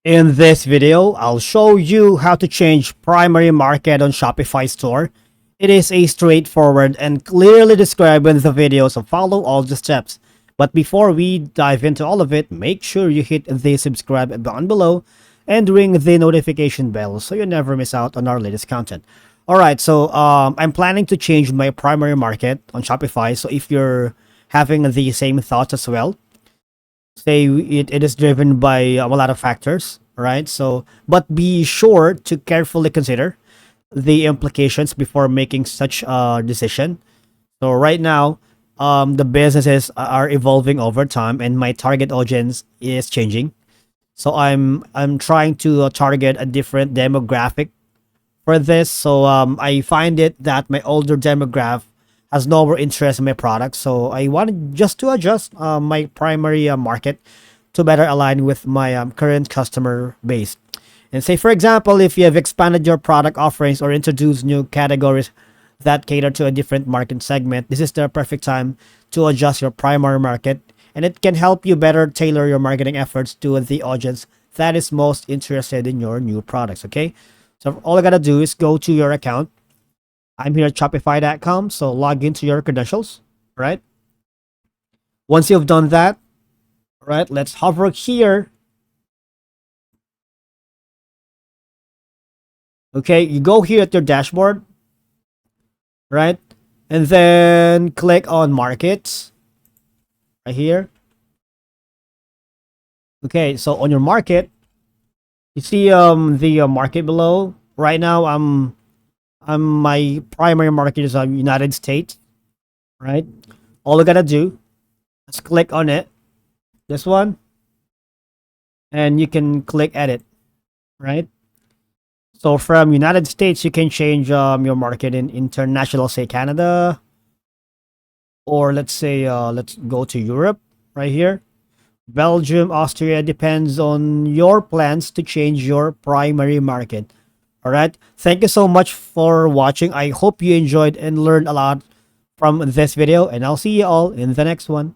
In this video, I'll show you how to change primary market on Shopify store. It is a straightforward and clearly described in the video, so follow all the steps. But before we dive into all of it, make sure you hit the subscribe button below and ring the notification bell so you never miss out on our latest content. Alright, so I'm planning to change my primary market on Shopify, so if you're having the same thoughts as well, say it is driven by a lot of factors, right? So but be sure to carefully consider the implications before making such a decision. So right now, the businesses are evolving over time and my target audience is changing. So I'm trying to target a different demographic for this. So I find it that my older demographic has no more interest in my product. So I wanted just to adjust my primary market to better align with my current customer base. And say, for example, if you have expanded your product offerings or introduced new categories that cater to a different market segment, this is the perfect time to adjust your primary market. And it can help you better tailor your marketing efforts to the audience that is most interested in your new products. Okay. So all I gotta do is go to your account. I'm here at Shopify.com, so log into your credentials, right? Once you've done that, right, let's hover here. Okay, you go here at your dashboard, right? And then click on markets right here. Okay, so on your market, you see the market below. Right now, my primary market is United States, right? All I gotta do is click on it, this one, and you can click edit, right? So from United States, you can change your market in international, say Canada, or let's say let's go to Europe right here. Belgium, Austria, depends on your plans to change your primary market. All right. Thank you so much for watching. I hope you enjoyed and learned a lot from this video, and I'll see you all in the next one.